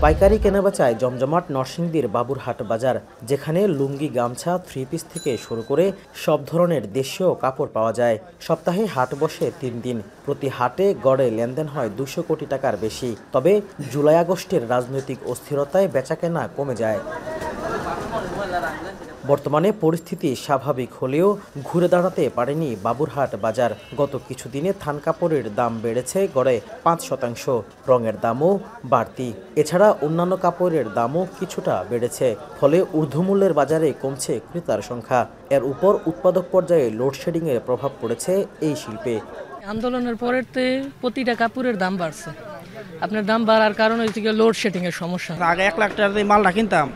পাইকারি কেনাবেচায় জমজমাট নরসিংদীর বাবুরহাট বাজার, যেখানে লুঙ্গি, গামছা, থ্রি পিস থেকে শুরু করে সব ধরনের দেশীয় কাপড় পাওয়া যায়। সপ্তাহে হাট বসে 3 দিন। প্রতি হাটে গড়ে লেনদেন হয় 200 কোটি টাকার বেশি। তবে জুলাই আগস্টের রাজনৈতিক অস্থিরতায় বেচাকেনা কমে যায়। বর্তমানে পরিস্থিতি স্বাভাবিক হলেও ঘুরে দাঁড়াতে পারেনি বাবুরহাট বাজার। গত কিছুদিনে থান কাপড়ের দাম বেড়েছে গড়ে 5%, রঙের দামও বাড়তি। এছাড়া অন্যান্য কাপড়ের দামও কিছুটা বেড়েছে। ফলে ঊর্ধ্বমূল্যের বাজারে কমছে ক্রেতার সংখ্যা। এর উপর উৎপাদক পর্যায়ে লোডশেডিংয়ের প্রভাব পড়েছে এই শিল্পে। আন্দোলনের পরেতে প্রতিটা কাপড়ের দাম বাড়ছে। আপনার দাম বাড়ার কারণ হচ্ছে লোডশেডিংয়ের সমস্যা। আগে 1 লাখ টাকা দিয়ে মালটা কিনতাম,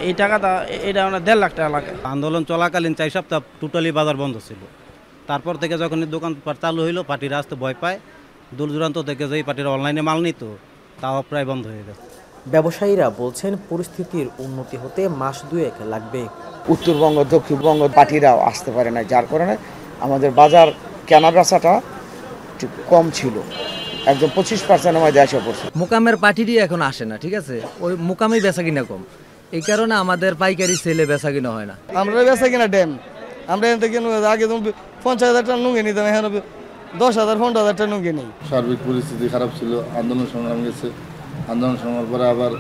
এই টাকাটা এটা 1.5 লাখ টাকা লাগে। আন্দোলন চলাকালীন 4 সপ্তাহ টোটালি বাজার বন্ধ ছিল। তারপর থেকে যখন দোকানপাট চালু হইলো, পার্টিরা আসতে ভয় পায়। দূর দূরান্ত থেকে যে পার্টিরা অনলাইনে মাল নিত, তাও প্রায় বন্ধ হয়ে গেছে। ব্যবসায়ীরা বলছেন পরিস্থিতির উন্নতি হতে মাস 2 লাগবে। উত্তরবঙ্গ, দক্ষিণবঙ্গ পার্টিরাও আসতে পারে না, যার কারণে আমাদের বাজার কেনা বেচাটা একটু কম ছিল। একদম 25% আমাদের আসা পড়ছে। মোকামের পার্টিরই এখন আসে না, ঠিক আছে, ওই মোকামেই বেচা কিনা কম। এই কারণে আমাদের পাইকারি সেলে বেচা কিনা হয় না। আমরা বেচা কিনা ড্যাম, আমরা এখান থেকে আগে 50,000 টাকা নুঙ্গে নিতাম, এখন 10,000 15,000 টাকা নুঙ্গে নেই। সার্বিক পরিস্থিতি খারাপ ছিল, আন্দোলন সংগ্রাম গেছে। আন্দোলন সংগ্রামের পরে আবার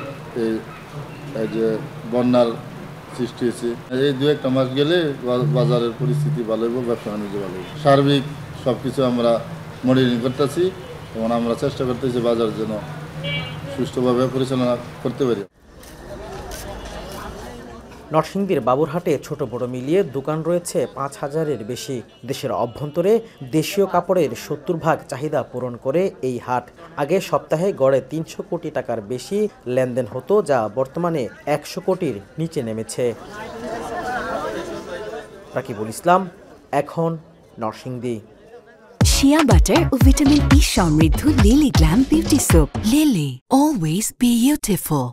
এই যে বন্যার সৃষ্টি হয়েছে। এই 2-1 মাস গেলে বাজারের পরিস্থিতি ভালো হইব, ব্যবসা বাণিজ্য ভালো হইব। সার্বিক সব কিছু আমরা মনিটরিং করতেছি এবং আমরা চেষ্টা করতেছি বাজার যেন সুষ্ঠুভাবে পরিচালনা করতে পারি। নরসিংদীর বাবুরহাটে ছোট বড় মিলিয়ে দোকান রয়েছে 5,000-এর বেশি। দেশের অভ্যন্তরে দেশীয় কাপড়ের 70% চাহিদা পূরণ করে এই হাট। আগে সপ্তাহে গড়ে 300 কোটি টাকার বেশি লেনদেন হতো, যা বর্তমানে 100 কোটির নিচে নেমেছে। রাকিবুল ইসলাম, এখন নরসিংদী। শিয়া বাটার ও ভিটামিন ই সমৃদ্ধ lily glam beauty soap. Lily, always beautiful.